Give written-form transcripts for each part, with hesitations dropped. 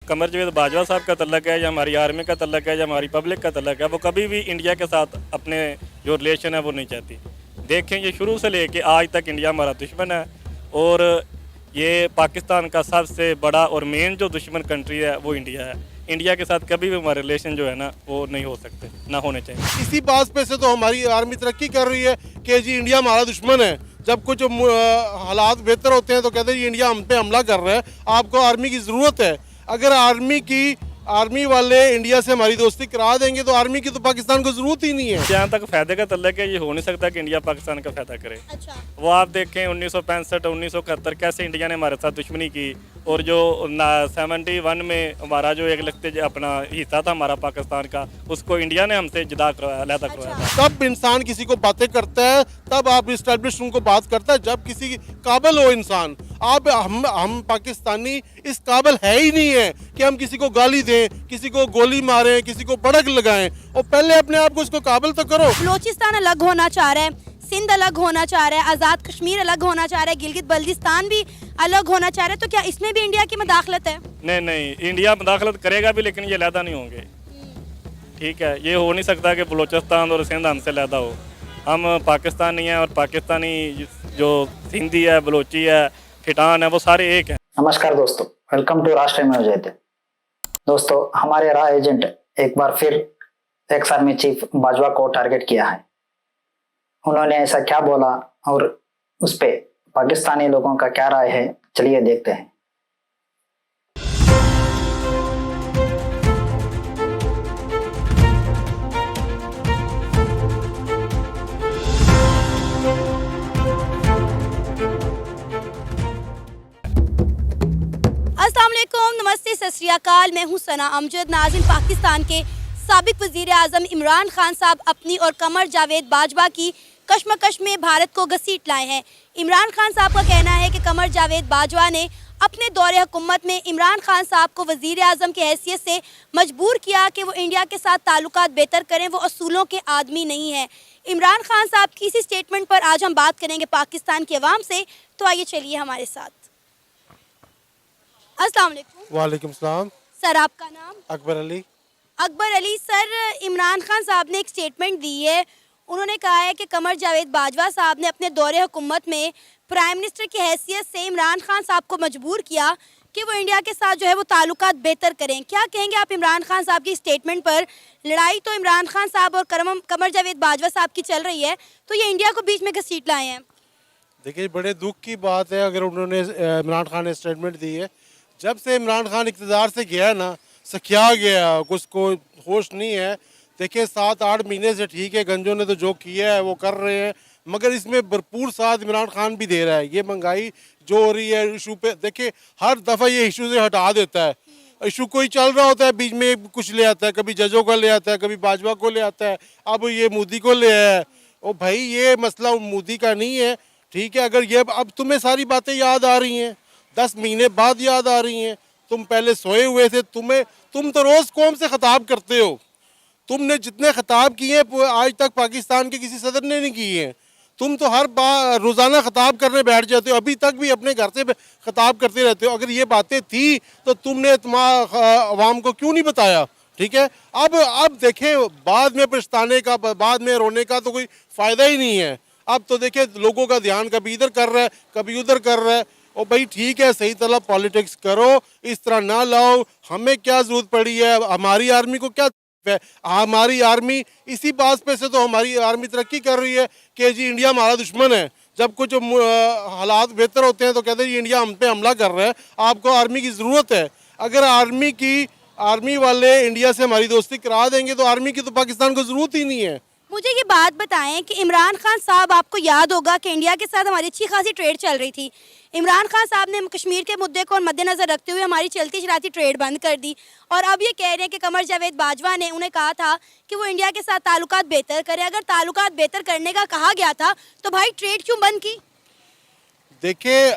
कमर जावेद बाजवा साहब का तल्लक है या हमारी आर्मी का तल्लक है या हमारी पब्लिक का तल्लक है, वो कभी भी इंडिया के साथ अपने जो रिलेशन है वो नहीं चाहती। देखें, ये शुरू से लेके आज तक इंडिया हमारा दुश्मन है और ये पाकिस्तान का सबसे बड़ा और मेन जो दुश्मन कंट्री है वो इंडिया है। इंडिया के साथ कभी भी हमारे रिलेशन जो है ना वो नहीं हो सकते, ना होने चाहिए। इसी बात पे से तो हमारी आर्मी तरक्की कर रही है कि जी इंडिया हमारा दुश्मन है। जब कुछ हालात बेहतर होते हैं तो कहते हैं जी इंडिया हम पे हमला कर रहा है, आपको आर्मी की ज़रूरत है। अगर आर्मी वाले इंडिया से हमारी दोस्ती करा देंगे तो आर्मी की तो पाकिस्तान को ज़रूरत ही नहीं है। जहाँ तक फ़ायदे का तल्लक है, ये हो नहीं सकता कि इंडिया पाकिस्तान का फ़ायदा करे। अच्छा। वो आप देखें 1965 1971 कैसे इंडिया ने हमारे साथ दुश्मनी की, और जो 71 में हमारा जो एक लगते अपना हिस्सा था हमारा पाकिस्तान का, उसको इंडिया ने हमसे जुदा करवाया, अलहदा करवाया था। तब इंसान किसी को बातें करता है, तब आप इस्टेब्लिश उनको बात करता है जब किसी काबिल हो इंसान। आप हम पाकिस्तानी इस काबिल है ही नहीं है कि हम किसी को गाली दें, किसी को गोली मारें, किसी को पड़क लगाएं। और पहले अपने आप को इसको काबिल तो करो। बलोचिस्तान अलग होना चाह रहा है, सिंध अलग होना चाह रहा है, आज़ाद कश्मीर अलग होना चाह रहा है, गिलगित बल्तिस्तान भी अलग होना चाह रहा है, तो क्या इसमें भी इंडिया की मदाखलत है? नहीं, इंडिया मदाखलत करेगा भी लेकिन ये अलहदा नहीं होंगे। ठीक है, ये हो नहीं सकता कि बलोचिस्तान और सिंध हमसे अलहदा हो। हम पाकिस्तानी हैं और पाकिस्तानी जो सिंधी है, बलोची है, खिटान है, वो सारे एक हैं। नमस्कार दोस्तों, वेलकम टू राष्ट्रीय न्यूज़। दोस्तों, हमारे राह एजेंट एक बार फिर एक्स आर्मी चीफ बाजवा को टारगेट किया है। उन्होंने ऐसा क्या बोला और उस पे पाकिस्तानी लोगों का क्या राय है, चलिए देखते हैं। अस्सलाम वालेकुम, नमस्ते, सत श्री अकाल। मैं हूं सना अमजद। नाज़रीन, पाकिस्तान के साबिक वज़ीर आज़म इमरान खान साहब अपनी और कमर जावेद बाजवा की कशमकश में भारत को घसीट लाए हैं। इमरान खान साहब का कहना है कि कमर जावेद बाजवा ने अपने दौरे हुकूमत में इमरान खान साहब को वज़ीर आज़म की हैसियत से मजबूर किया कि वो इंडिया के साथ ताल्लुकात बेहतर करें। वो असूलों के आदमी नहीं है। इमरान खान साहब की इसी स्टेटमेंट पर आज हम बात करेंगे पाकिस्तान के अवाम से, तो आइए चलिए हमारे साथ। अस्सलाम वालेकुम। वालेकुम सलाम। सर, आपका नाम? अकबर अली। अकबर अली सर, इमरान खान साहब ने एक स्टेटमेंट दी है। उन्होंने कहा है कि कमर जावेद बाजवा साहब ने अपने दौरे हुकूमत में प्राइम मिनिस्टर की हैसियत से इमरान खान साहब को मजबूर किया कि वो इंडिया के साथ जो है वो ताल्लुकात बेहतर करें। क्या कहेंगे आप इमरान खान साहब की स्टेटमेंट पर? लड़ाई तो इमरान खान साहब और कमर जावेद बाजवा साहब की चल रही है, तो ये इंडिया को बीच में घसीट लाए हैं। देखिए, बड़े दुख की बात है अगर उन्होंने इमरान खान ने स्टेटमेंट दी है। जब से इमरान खान इक़्तिदार से गया ना, सखिया गया, उसको होश नहीं है। देखिए, 7-8 महीने से ठीक है, गंजों ने तो जो किया है वो कर रहे हैं, मगर इसमें भरपूर साथ इमरान खान भी दे रहा है। ये महंगाई जो हो रही है इशू पे, देखिए हर दफ़ा ये इशू से हटा देता है। इशू कोई चल रहा होता है, बीच में कुछ ले आता है, कभी जजों को ले आता है, कभी बाजवा को ले आता है, अब ये मोदी को ले आया है। ओ भाई, ये मसला मोदी का नहीं है। ठीक है, अगर ये अब तुम्हें सारी बातें याद आ रही हैं, 10 महीने बाद याद आ रही हैं। तुम पहले सोए हुए थे, तुम तो रोज़ कौम से खिताब करते हो। तुमने जितने खिताब किए आज तक पाकिस्तान के किसी सदर ने नहीं किए हैं। तुम तो हर बार रोज़ाना खिताब करने बैठ जाते हो, अभी तक भी अपने घर से खिताब करते रहते हो। अगर ये बातें थी तो तुमने अवाम को क्यों नहीं बताया? ठीक है, अब देखें, बाद में पछताने का, बाद में रोने का तो कोई फ़ायदा ही नहीं है। अब तो देखें, लोगों का ध्यान कभी इधर कर रहा है, कभी उधर कर रहा है। और भाई ठीक है, सही तरह पॉलिटिक्स करो, इस तरह ना लाओ। हमें क्या ज़रूरत पड़ी है? हमारी आर्मी को क्या है? हमारी आर्मी इसी बात पे से तो हमारी आर्मी तरक्की कर रही है कि जी इंडिया हमारा दुश्मन है। जब कुछ हालात बेहतर होते हैं तो कहते हैं जी इंडिया हम पे हमला कर रहा है, आपको आर्मी की ज़रूरत है। अगर आर्मी वाले इंडिया से हमारी दोस्ती करा देंगे तो आर्मी की तो पाकिस्तान को ज़रूरत ही नहीं है। मुझे ये बात बताएं कि इमरान खान साहब, आपको याद होगा कि इंडिया के साथ हमारी अच्छी खासी ट्रेड चल रही थी। इमरान खान साहब ने कश्मीर के मुद्दे को मद्देनज़र रखते हुए हमारी चलती चलाती ट्रेड बंद कर दी, और अब ये कह रहे हैं कि कमर जावेद बाजवा ने उन्हें कहा था कि वो इंडिया के साथ ताल्लुकात बेहतर करें। अगर ताल्लुकात बेहतर करने का कहा गया था तो भाई ट्रेड क्यों बंद की? देखिए,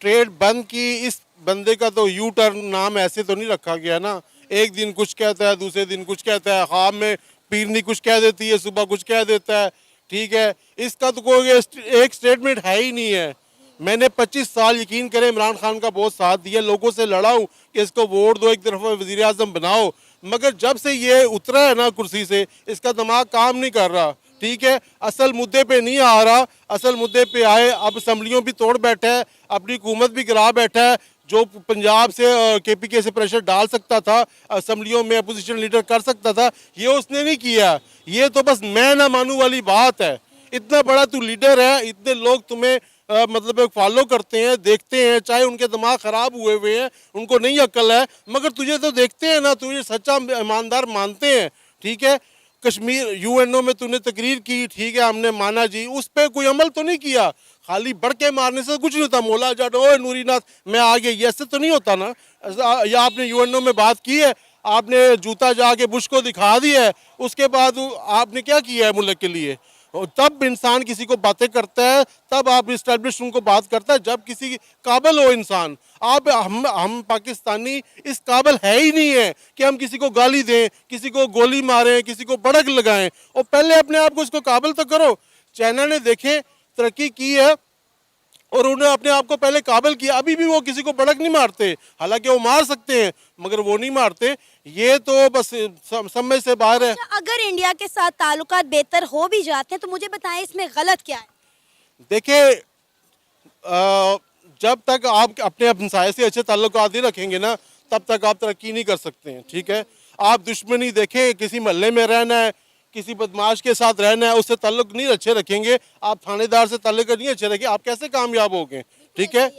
ट्रेड बंद की, इस बंदे का तो यू टर्न नाम ऐसे तो नहीं रखा गया ना। एक दिन कुछ कहता है, दूसरे दिन कुछ कहता है, ख्वाब में पीरनी कुछ कह देती है, सुबह कुछ कह देता है। ठीक है, इसका तो कोई एक स्टेटमेंट है ही नहीं है। मैंने 25 साल यकीन करें इमरान खान का बहुत साथ दिया, लोगों से लड़ा हूँ कि इसको वोट दो, एक दफ़ा वज़ीर आज़म बनाओ, मगर जब से ये उतरा है ना कुर्सी से, इसका दिमाग काम नहीं कर रहा। ठीक है, असल मुद्दे पे नहीं आ रहा, असल मुद्दे पे आए, अब असम्बलियों भी तोड़ बैठा है, अपनी हुकूमत भी गिरा बैठा है। जो पंजाब से KPK से प्रेशर डाल सकता था, असम्बलियों में अपोजिशन लीडर कर सकता था, ये उसने नहीं किया। ये तो बस मैं ना मानू वाली बात है। इतना बड़ा तू लीडर है, इतने लोग तुम्हें मतलब फॉलो करते हैं, देखते हैं, चाहे उनके दिमाग ख़राब हुए हैं, उनको नहीं अक्ल है, मगर तुझे तो देखते हैं ना, तुझे सच्चा ईमानदार मानते हैं। ठीक है, कश्मीर UNO में तूने तकरीर की, ठीक है, हमने माना जी, उस पर कोई अमल तो नहीं किया। खाली बढ़ के मारने से कुछ नहीं होता। मौला जाट ओए नूरीनाथ मैं आ गया, ये ऐसे तो नहीं होता ना। या आपने UNO में बात की है, आपने जूता जाके बुश को दिखा दिया है, उसके बाद आपने क्या किया है मुल्क के लिए? और तब इंसान किसी को बातें करता है, तब आप इस्टेब्लिश उनको बात करता है, जब किसी काबिल हो इंसान। आप हम पाकिस्तानी इस काबिल है ही नहीं है कि हम किसी को गाली दें, किसी को गोली मारें, किसी को बड़क लगाएं। और पहले अपने आप को इसको काबिल तो करो। चाइना ने देखें तरक्की की है और उन्हें अपने आप को पहले काबिल किया, अभी भी वो किसी को बड़क नहीं मारते, हालांकि वो मार सकते हैं मगर वो नहीं मारते। ये तो बस समझ से बाहर है। अच्छा, अगर इंडिया के साथ ताल्लुकात बेहतर हो भी जाते हैं तो मुझे बताएं इसमें गलत क्या है? देखिए, जब तक आप अपने हमसाये से अच्छे ताल्लुकात नहीं रखेंगे ना, तब तक आप तरक्की नहीं कर सकते हैं। ठीक है, आप दुश्मनी देखें, किसी मोहल्ले में रहना है, किसी बदमाश के साथ रहना है, उससे ताल्लुक नहीं अच्छे रखेंगे, आप थानेदार से ताल्लुक नहीं अच्छे रखेंगे, आप कैसे कामयाब होंगे? ठीक है,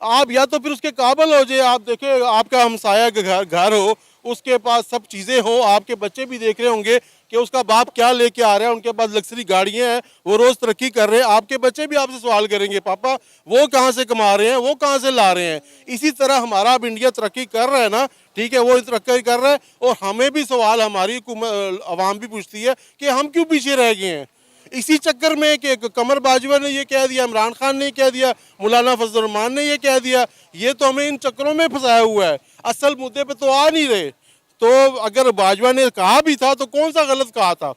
आप या तो फिर उसके काबिल हो जाए। आप देखें, आपका हमसाया का घर हो, उसके पास सब चीज़ें हो, आपके बच्चे भी देख रहे होंगे कि उसका बाप क्या लेके आ रहा है, उनके पास लग्जरी गाड़ियां हैं, वो रोज़ तरक्की कर रहे हैं, आपके बच्चे भी आपसे सवाल करेंगे पापा वो कहाँ से कमा रहे हैं, वो कहाँ से ला रहे हैं। इसी तरह हमारा अब इंडिया तरक्की कर रहा है ना, ठीक है, वो तरक्की कर रहा है और हमें भी सवाल, हमारी आवाम भी पूछती है कि हम क्यों पीछे रह गए हैं। इसी चक्कर में कि कमर बाजवा ने ये कह दिया, इमरान खान ने कह दिया, मौलाना फजल रहमान ने ये कह दिया, ये तो हमें इन चक्करों में फंसाया हुआ है, असल मुद्दे पे तो आ नहीं रहे। तो अगर बाजवा ने कहा भी था तो कौन सा गलत कहा था?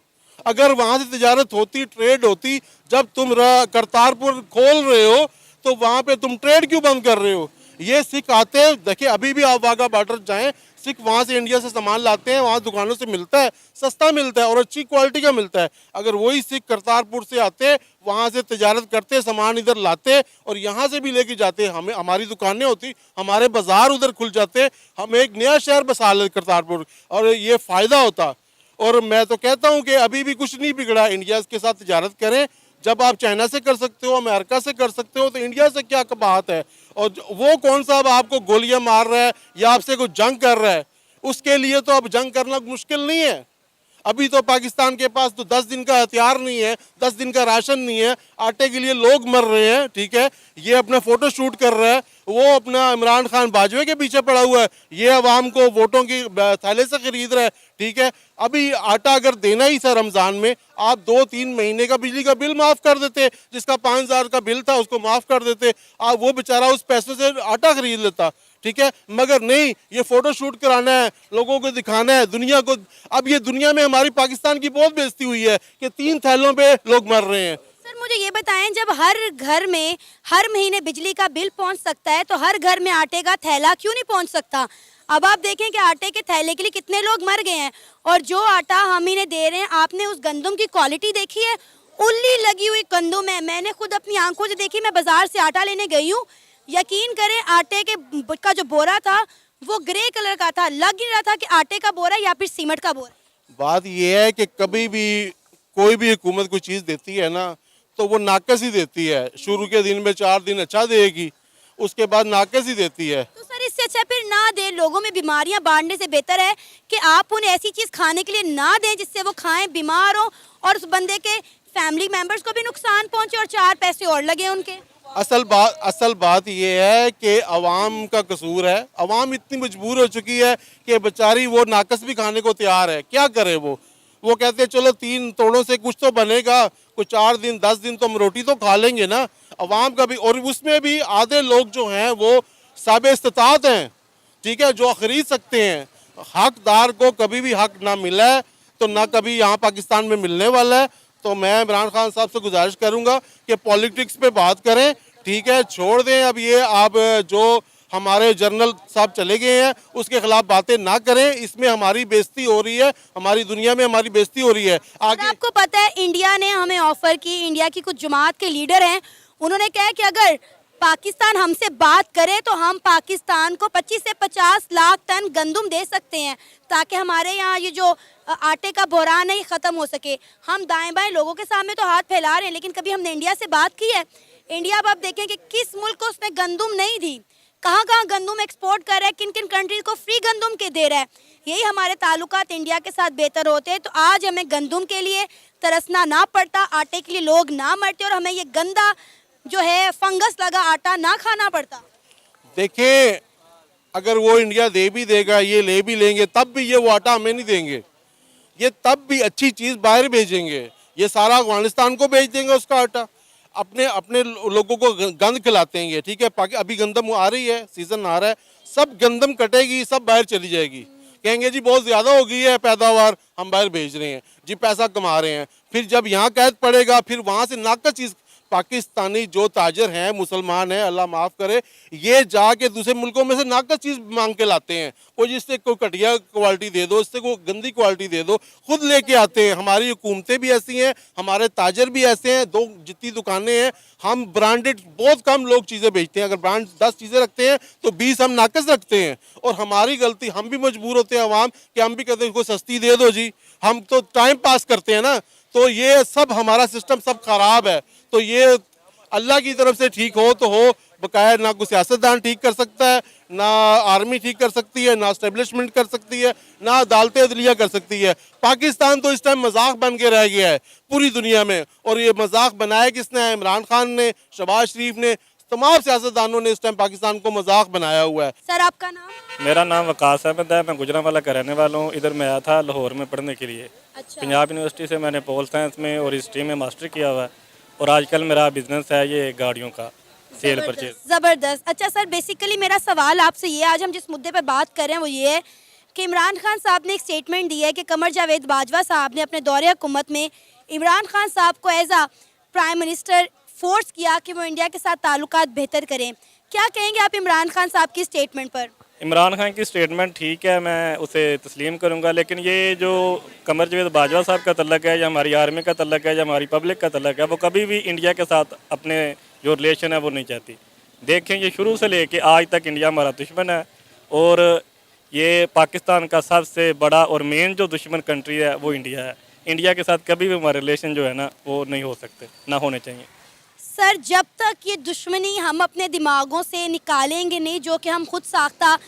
अगर वहाँ से तिजारत होती, ट्रेड होती, जब तुम करतारपुर खोल रहे हो तो वहाँ पे तुम ट्रेड क्यों बंद कर रहे हो? ये सिख आते, देखिए अभी भी आप वाघा बॉर्डर जाएं, सिख वहाँ से इंडिया से सामान लाते हैं, वहाँ दुकानों से मिलता है, सस्ता मिलता है और अच्छी क्वालिटी का मिलता है। अगर वही सिख करतारपुर से आते, वहाँ से तिजारत करते, सामान इधर लाते और यहाँ से भी लेके जाते, हमें हमारी दुकानें होती, हमारे बाजार उधर खुल जाते, हम एक नया शहर बसा ले करतारपुर और ये फ़ायदा होता। और मैं तो कहता हूँ कि अभी भी कुछ नहीं बिगड़ा, इंडिया के साथ तिजारत करें। जब आप चाइना से कर सकते हो, अमेरिका से कर सकते हो, तो इंडिया से क्या बात है? और वो कौन सा अब आपको गोलियां मार रहा है या आपसे कोई जंग कर रहा है? उसके लिए तो अब जंग करना मुश्किल नहीं है। अभी तो पाकिस्तान के पास तो 10 दिन का हथियार नहीं है, 10 दिन का राशन नहीं है, आटे के लिए लोग मर रहे हैं। ठीक है, ये अपना फोटो शूट कर रहा है, वो अपना इमरान खान बाजवे के पीछे पड़ा हुआ है, ये अवाम को वोटों की थैले से खरीद रहा है। ठीक है, अभी आटा अगर देना ही था रमज़ान में, आप 2-3 महीने का बिजली का बिल माफ़ कर देते, जिसका 5000 का बिल था उसको माफ़ कर देते, आप वो बेचारा उस पैसों से आटा खरीद लेता। ठीक है, मगर नहीं, ये फोटो शूट कराना है, लोगों को दिखाना है, दुनिया को। अब ये दुनिया में हमारी पाकिस्तान की बहुत बेइज्जती हुई है कि 3 थैलों पे लोग मर रहे हैं। सर मुझे ये बताएं, जब हर घर में हर महीने बिजली का बिल पहुंच सकता है तो हर घर में आटे का थैला क्यों नहीं पहुंच सकता? अब आप देखें कि आटे के थैले के लिए कितने लोग मर गए हैं, और जो आटा हम इन्हें दे रहे हैं, आपने उस गंदम की क्वालिटी देखी है? उल्ली लगी हुई गंदम है, मैंने खुद अपनी आंखों से देखी। मैं बाजार से आटा लेने गई हूँ, यकीन करें आटे के का जो बोरा था वो ग्रे कलर का था, लग नहीं रहा था कि आटे का बोरा या फिर सीमेंट का बोरा। बात यह है कि कभी भी कोई भी हुकूमत कोई चीज़ देती है ना, तो वो नाकस ही देती है। शुरू के दिन में 4 दिन अच्छा देगी, उसके बाद नाकस ही देती है। तो सर इससे अच्छा फिर ना दे, लोगों में बीमारियां बांटने से बेहतर है कि आप उन्हें ऐसी चीज़ खाने के लिए ना दें जिससे वो खाएं, बीमार हो और उस बंदे के फैमिली मेंबर्स को भी नुकसान पहुंचे और 4 पैसे और लगे उनके। असल बात ये है कि अवाम का कसूर है। अवाम इतनी मजबूर हो चुकी है कि बेचारी वो नाकस भी खाने को तैयार है, क्या करे वो कहते हैं चलो 3 तोड़ों से कुछ तो बनेगा, कुछ 4 दिन 10 दिन तो हम रोटी तो खा लेंगे ना। अवाम का भी, और उसमें भी आधे लोग जो हैं वो साबे इस्तात हैं, ठीक है, जो खरीद सकते हैं। हकदार को कभी भी हक ना मिला है तो ना कभी यहाँ पाकिस्तान में मिलने वाला है। तो मैं इमरान खान साहब से गुजारिश करूंगा कि पॉलिटिक्स पे बात करें, ठीक है, छोड़ दें अब ये। आप जो हमारे जनरल साहब चले गए हैं उसके खिलाफ बातें ना करें, इसमें हमारी बेइज्जती हो रही है, हमारी दुनिया में हमारी बेइज्जती हो रही है। और आगे आपको पता है इंडिया ने हमें ऑफर की, इंडिया की कुछ जमात के लीडर हैं, उन्होंने कहा है कि अगर पाकिस्तान हमसे बात करे तो हम पाकिस्तान को 25 से 50 लाख टन गंदम दे सकते हैं, ताकि हमारे यहाँ ये जो आटे का बहरान है ये ख़त्म हो सके। हम दाएं बाएं लोगों के सामने तो हाथ फैला रहे हैं, लेकिन कभी हमने इंडिया से बात की है? इंडिया अब आप देखें कि किस मुल्क को उसने गंदम नहीं दी, कहाँ कहाँ गंदम एक्सपोर्ट कर रहा है, किन किन कंट्रीज को फ्री गंदम के दे रहा है। यही हमारे ताल्लुकात इंडिया के साथ बेहतर होते हैं, तो आज हमें गंदम के लिए तरसना ना पड़ता, आटे के लिए लोग ना मरते, और हमें ये गंदा जो है फंगस लगा आटा ना खाना पड़ता। देखें, अगर वो इंडिया दे भी देगा, ये ले भी लेंगे, तब भी ये वो आटा हमें नहीं देंगे। ये तब भी अच्छी चीज़ बाहर भेजेंगे, ये सारा अफगानिस्तान को भेज देंगे उसका आटा। अपने अपने लोगों को गंद खिलाते हैं ये, ठीक है। अभी गंदम आ रही है, सीजन आ रहा है, सब गंदम कटेगी, सब बाहर चली जाएगी। कहेंगे जी बहुत ज़्यादा हो गई है पैदावार, हम बाहर भेज रहे हैं जी, पैसा कमा रहे हैं। फिर जब यहाँ कैद पड़ेगा, फिर वहाँ से नाकस चीज़, पाकिस्तानी जो ताजर हैं, मुसलमान हैं, अल्लाह माफ़ करे, ये जाके दूसरे मुल्कों में से नाकस चीज़ मांग के लाते हैं। कोई जिससे कोई घटिया क्वालिटी दे दो, इससे कोई गंदी क्वालिटी दे दो, खुद लेके आते हैं। हमारी हुकूमतें भी ऐसी हैं, हमारे ताजर भी ऐसे हैं। जितनी दुकानें हैं, हम ब्रांडेड बहुत कम लोग चीज़ें बेचते हैं। अगर ब्रांड 10 चीज़ें रखते हैं तो 20 हम नाकस रखते हैं, और हमारी गलती, हम भी मजबूर होते हैं अवाम कि हम भी कहते हैं कोई सस्ती दे दो जी, हम तो टाइम पास करते हैं ना। तो ये सब हमारा सिस्टम सब खराब है। तो ये अल्लाह की तरफ से ठीक हो तो हो, बकाया ना कोई सियासतदान ठीक कर सकता है, ना आर्मी ठीक कर सकती है, ना स्टेब्लिशमेंट कर सकती है, ना अदालतें अदलिया कर सकती है। पाकिस्तान तो इस टाइम मजाक बन के रह गया है पूरी दुनिया में, और ये मजाक बनाया किसने है? इमरान खान ने, शहबाज शरीफ ने, तमाम सियासतदानों ने इस टाइम पाकिस्तान को मजाक बनाया हुआ है। सर आपका नाम? मेरा नाम वकास अहमद है, मैं गुजरांवाला का रहने वाला हूँ। इधर मैं आया था लाहौर में पढ़ने के लिए। अच्छा। पंजाब यूनिवर्सिटी से मैंने पोल साइंस में और हिस्ट्री में मास्टर किया हुआ है, और आजकल मेरा बिजनेस है ये गाड़ियों का सेल परचेज। ज़बरदस्त। अच्छा सर, बेसिकली मेरा सवाल आपसे ये, आज हम जिस मुद्दे पर बात कर रहे हैं वो ये है कि इमरान खान साहब ने एक स्टेटमेंट दी है कि कमर जावेद बाजवा साहब ने अपने दौरे हुकूमत में इमरान खान साहब को एज आ प्राइम मिनिस्टर फोर्स किया कि वो इंडिया के साथ ताल्लुकात बेहतर करें। क्या कहेंगे आप इमरान खान साहब की स्टेटमेंट पर? इमरान खान की स्टेटमेंट ठीक है, मैं उसे तस्लीम करूंगा, लेकिन ये जो कमर जावेद बाजवा साहब का तल्लक है, या हमारी आर्मी का तल्लक है, या हमारी पब्लिक का तल्लक है, वो कभी भी इंडिया के साथ अपने जो रिलेशन है वो नहीं चाहती। देखें, ये शुरू से लेके आज तक इंडिया हमारा दुश्मन है, और ये पाकिस्तान का सबसे बड़ा और मेन जो दुश्मन कंट्री है वो इंडिया है। इंडिया के साथ कभी भी हमारे रिलेशन जो है ना वो नहीं हो सकते, ना होने चाहिए। सर, जब तक ये दुश्मनी हम अपने दिमागों से निकालेंगे नहीं, जो कि हम खुद साख्ता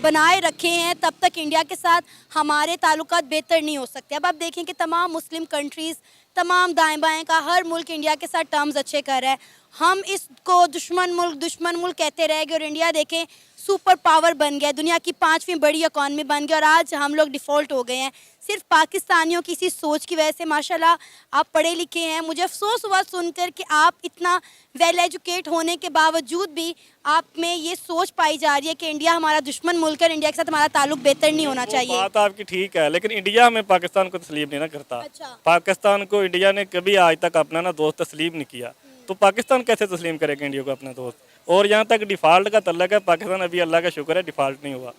बनाए रखे हैं, तब तक इंडिया के साथ हमारे ताल्लुकात बेहतर नहीं हो सकते। अब आप देखें कि तमाम मुस्लिम कंट्रीज़, तमाम दाएं बाएं का हर मुल्क इंडिया के साथ टर्म्स अच्छे कर रहा है। हम इसको दुश्मन मुल्क कहते रह गए, और इंडिया देखें सुपर पावर बन गया, दुनिया की 5वीं बड़ी इकॉनमी बन गई, और आज हम लोग डिफ़ॉल्ट हो गए हैं सिर्फ पाकिस्तानियों की इसी सोच की वजह से। माशाल्लाह आप पढ़े लिखे हैं, मुझे अफसोस हुआ सुनकर कि आप इतना वेल एजुकेट होने के बावजूद भी आप में ये सोच पाई जा रही है कि इंडिया हमारा दुश्मन मुल्क है, इंडिया के साथ हमारा ताल्लुक बेहतर नहीं होना चाहिए। बात आपकी ठीक है, लेकिन इंडिया हमें पाकिस्तान को तस्लीम नहीं ना करता। अच्छा। पाकिस्तान को इंडिया ने कभी आज तक अपना ना दोस्त तस्लीम नहीं किया, तो पाकिस्तान कैसे तस्लीम करेगा इंडिया को अपना दोस्त? और यहाँ तक डिफ़ॉल्ट का तल्लक है, पाकिस्तान अभी अल्लाह का शुक्र है डिफ़ॉल्ट नहीं हुआ।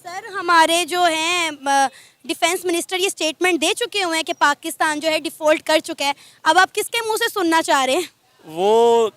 सर, हमारे जो हैं डिफेंस मिनिस्टर ये स्टेटमेंट दे चुके हुए हैं कि पाकिस्तान जो है डिफ़ॉल्ट कर चुका है। अब आप किसके मुंह से सुनना चाह रहे हैं? वो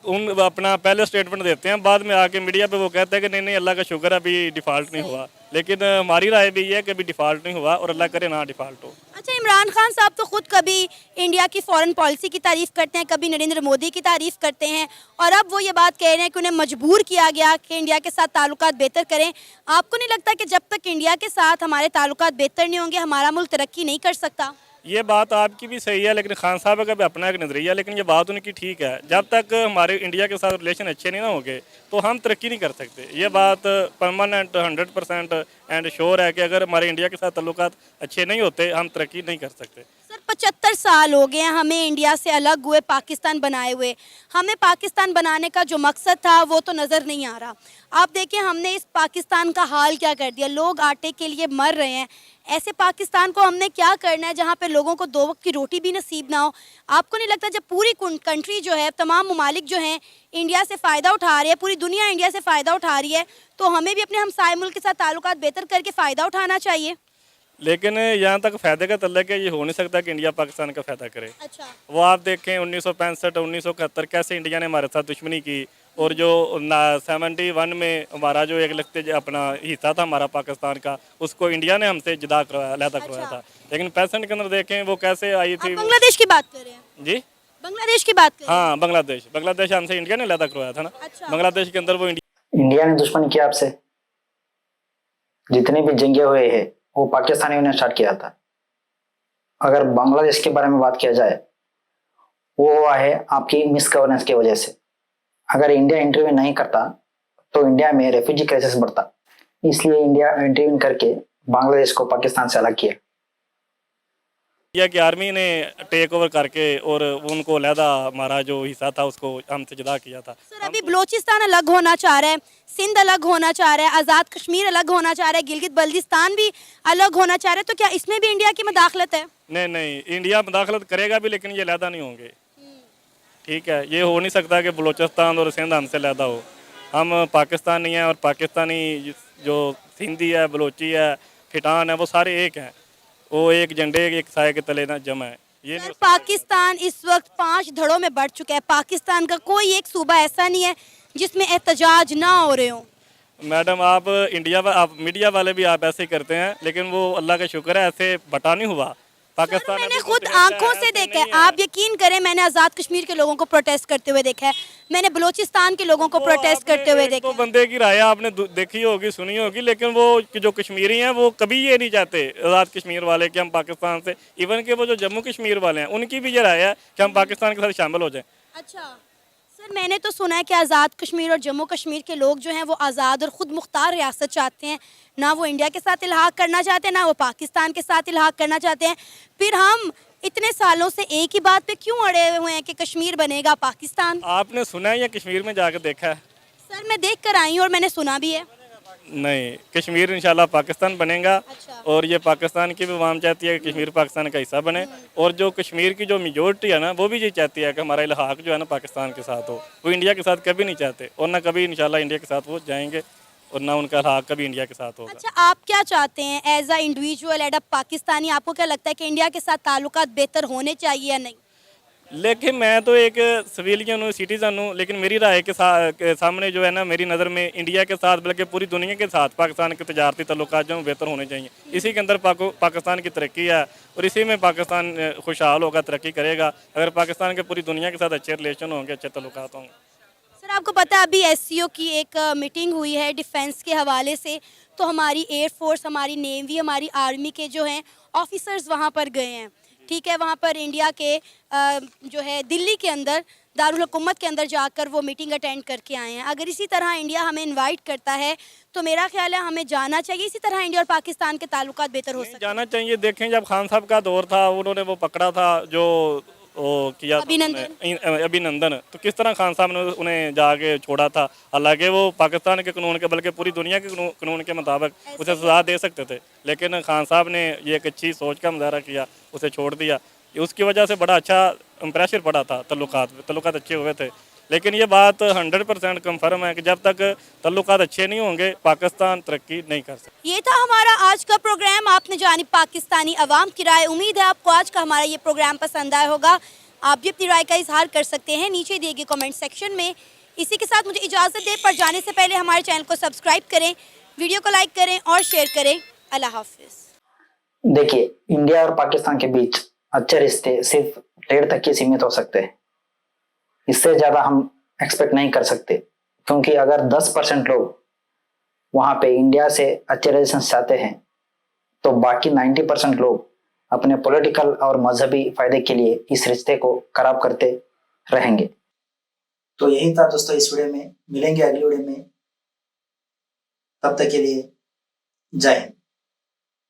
उन अपना पहले स्टेटमेंट देते हैं, बाद में आके मीडिया पे वो कहते हैं कि नहीं नहीं अल्लाह का शुक्र है अभी डिफ़ॉल्ट नहीं हुआ। लेकिन हमारी राय भी ये है कि अभी डिफ़ॉल्ट नहीं हुआ, और अल्लाह करे ना डिफ़ॉल्ट हो। अच्छा, इमरान खान साहब तो खुद कभी इंडिया की फॉरेन पॉलिसी की तारीफ़ करते हैं, कभी नरेंद्र मोदी की तारीफ़ करते हैं, और अब वो ये बात कह रहे हैं कि उन्हें मजबूर किया गया कि इंडिया के साथ ताल्लुकात बेहतर करें। आपको नहीं लगता कि जब तक इंडिया के साथ हमारे ताल्लुकात बेहतर नहीं होंगे हमारा मुल्क तरक्की नहीं कर सकता? ये बात आपकी भी सही है, लेकिन खान साहब का भी अपना एक नज़रिया, लेकिन ये बात उनकी ठीक है। जब तक हमारे इंडिया के साथ रिलेशन अच्छे नहीं ना होंगे तो हम तरक्की नहीं कर सकते। ये बात परमानेंट 100% एंड श्योर है कि अगर हमारे इंडिया के साथ ताल्लुकात अच्छे नहीं होते हम तरक्की नहीं कर सकते। सर, 75 साल हो गए हैं हमें इंडिया से अलग हुए, पाकिस्तान बनाए हुए। हमें पाकिस्तान बनाने का जो मकसद था वो तो नज़र नहीं आ रहा। आप देखिए हमने इस पाकिस्तान का हाल क्या कर दिया, लोग आटे के लिए मर रहे हैं। ऐसे पाकिस्तान को हमने क्या करना है जहाँ पे लोगों को 2 वक्त की रोटी भी नसीब ना हो? आपको नहीं लगता जब पूरी कंट्री जो है, तमाम ममालिक जो हैं इंडिया से फ़ायदा उठा रही है, पूरी दुनिया इंडिया से फ़ायदा उठा रही है, तो हमें भी अपने हमसाए मुल्क के साथ ताल्लुकात बेहतर करके फ़ायदा उठाना चाहिए? लेकिन यहाँ तक फ़ायदे का तल्लक है, ये हो नहीं सकता कि इंडिया पाकिस्तान का फ़ायदा करे। अच्छा। वो आप देखें 1965 1971 कैसे इंडिया ने हमारे साथ दुश्मनी की, और जो 71 में हमारा जो एक लगते अपना हिस्सा था हमारा पाकिस्तान का, उसको इंडिया ने हमसे जुदा करवाया, अलहदा करवाया था। लेकिन 65 के अंदर देखें वो कैसे आई आप थी। बांग्लादेश की बात कर रहे हैं? जी बांग्लादेश की बात कर रहे हैं? हाँ, बांग्लादेश हमसे इंडिया ने अलहदा करवाया था ना। अच्छा। बांग्लादेश के अंदर वो इंडिया ने दुश्मनी किया आपसे। जितने भी जंगे हुए हैं वो पाकिस्तानियों ने स्टार्ट किया था। अगर बांग्लादेश के बारे में बात किया जाए, वो हुआ है आपकी मिस गवर्नेंस की वजह से। अगर इंडिया इंटरव्यू नहीं करता तो इंडिया में रेफ्यूजी क्राइसिस बढ़ता, इसलिए इंडिया इंटरव्यू करके बांग्लादेश को पाकिस्तान से अलग किया। इंडिया की आर्मी ने टेक ओवर करके और उनको अलहदा हमारा जो हिस्सा था उसको हमसे जुदा किया था। सर अभी बलूचिस्तान अलग होना चाह रहा है, सिंध अलग होना चाह रहा है, आज़ाद कश्मीर अलग होना चाह रहा है, गिलगित बल्तिस्तान भी अलग होना चाह रहा है, तो क्या इसमें भी इंडिया की मदाखलत है? नहीं, इंडिया मदाखलत करेगा भी, लेकिन ये अलहदा नहीं होंगे। ठीक है, ये हो नहीं सकता कि बलूचिस्तान और सिंध हमसे अलहदा हो। हम पाकिस्तानी हैं और पाकिस्तानी जो सिंधी है, बलोची है, खिटान है, वो सारे एक हैं। वो एक झंडे एक साए के तले ना जमा है। ये सर पाकिस्तान इस वक्त 5 धड़ों में बढ़ चुका है। पाकिस्तान का कोई एक सूबा ऐसा नहीं है जिसमें एहतजाज ना हो रहे हो। मैडम आप आप मीडिया वाले भी आप ऐसे ही करते हैं, लेकिन वो अल्लाह का शुक्र है ऐसे बटा नहीं हुआ। पाकिस्तान मैंने अभी खुद बहुत अच्छा आंखों से ऐसे देखा है, नहीं आप यकीन करें, मैंने आज़ाद कश्मीर के लोगों को प्रोटेस्ट करते हुए देखा है, मैंने बलूचिस्तान के लोगों को वो प्रोटेस्ट आपने करते हुए एक देखा तो है। बंदे की राय आपने देखी होगी, सुनी होगी, लेकिन वो जो कश्मीरी हैं वो कभी ये नहीं चाहते आज़ाद कश्मीर वाले कि हम पाकिस्तान से, इवन के वो जो जम्मू कश्मीर वाले हैं उनकी भी ये राय है कि हम पाकिस्तान के साथ शामिल हो जाएं। अच्छा सर, मैंने तो सुना है कि आज़ाद कश्मीर और जम्मू कश्मीर के लोग जो हैं वो आज़ाद और ख़ुद मुख्तार रियासत चाहते हैं, ना वो इंडिया के साथ इल्हाक करना चाहते हैं, ना वो पाकिस्तान के साथ इल्हाक करना चाहते हैं। फिर हम इतने सालों से एक ही बात पे क्यों अड़े हुए हैं कि कश्मीर बनेगा पाकिस्तान? आपने सुना है या कश्मीर में जाकर देखा है? सर मैं देख कर आई हूँ और मैंने सुना भी है। नहीं, कश्मीर इंशाल्लाह पाकिस्तान बनेगा। अच्छा। और ये पाकिस्तान की भी आवाम चाहती है कि कश्मीर पाकिस्तान का हिस्सा बने, और जो कश्मीर की जो मेजोरिटी है ना वो भी ये चाहती है कि हमारा इल्हाक जो है ना पाकिस्तान के साथ हो। वो इंडिया के साथ कभी नहीं चाहते, और ना कभी इंशाल्लाह इंडिया के साथ वो जाएंगे, और ना उनका इल्हाक कभी इंडिया के साथ होगा। अच्छा आप क्या चाहते हैं as a individual and a Pakistani, आपको क्या लगता है कि इंडिया के साथ ताल्लुकात बेहतर होने चाहिए या नहीं? लेकिन मैं तो एक सिविलियन हूँ, सिटीज़न हूँ, लेकिन मेरी राय के सामने जो है ना, मेरी नज़र में इंडिया के साथ बल्कि पूरी दुनिया के साथ पाकिस्तान के तजारती तल्लुकात जो बेहतर होने चाहिए। इसी के अंदर पाकिस्तान की तरक्की है, और इसी में पाकिस्तान खुशहाल होगा, तरक्की करेगा अगर पाकिस्तान के पूरी दुनिया के साथ अच्छे रिलेशन होंगे, अच्छे तल्लुकात होंगे। सर आपको पता है अभी SCO की एक मीटिंग हुई है डिफेंस के हवाले से, तो हमारी एयरफोर्स, हमारी नेवी, हमारी आर्मी के जो हैं ऑफिसर्स वहाँ पर गए हैं। ठीक है, वहाँ पर इंडिया के जो है दिल्ली के अंदर दारुल हुकूमत के अंदर जाकर वो मीटिंग अटेंड करके आए हैं। अगर इसी तरह इंडिया हमें इनवाइट करता है तो मेरा ख्याल है हमें जाना चाहिए। इसी तरह इंडिया और पाकिस्तान के ताल्लुकात बेहतर हो सकते हैं। जाना चाहिए। देखें जब खान साहब का दौर था, उन्होंने वो पकड़ा था जो वो किया अभिनंदन, तो किस तरह खान साहब ने उन्हें जाके छोड़ा था। हालांकि वो पाकिस्तान के कानून के बल्कि पूरी दुनिया के कानून के मुताबिक उसे सजा दे सकते थे, लेकिन खान साहब ने ये एक अच्छी सोच का मुजाहरा किया, उसे छोड़ दिया। उसकी वजह से बड़ा अच्छा प्रेशर पड़ा था, तल्लुकात अच्छे हुए थे। लेकिन ये बात 100% कंफर्म है कि जब तक तल्लुकात अच्छे नहीं होंगे पाकिस्तान तरक्की नहीं कर सकता। ये था हमारा आज का प्रोग्राम। आपने जानी पाकिस्तानी अवाम की राय। उम्मीद है आपको आज का हमारा ये प्रोग्राम पसंद आया होगा। आप भी अपनी राय का इजहार कर सकते हैं नीचे दिए गए कमेंट सेक्शन में। इसी के साथ मुझे इजाज़त दें, पर जाने से पहले हमारे चैनल को सब्सक्राइब करें, वीडियो को लाइक करें और शेयर करें। अल्लाह हाफिज़। देखिए, इंडिया और पाकिस्तान के बीच अच्छे रिश्ते सिर्फ ट्रेड तक ही सीमित हो सकते हैं। इससे ज्यादा हम एक्सपेक्ट नहीं कर सकते, क्योंकि अगर 10% लोग वहां पे इंडिया से अच्छे रिलेशन चाहते हैं तो बाकी 90% लोग अपने पॉलिटिकल और मजहबी फायदे के लिए इस रिश्ते को खराब करते रहेंगे। तो यही था दोस्तों इस वीडियो में। मिलेंगे अगली वीडियो में, तब तक के लिए जय हिंद।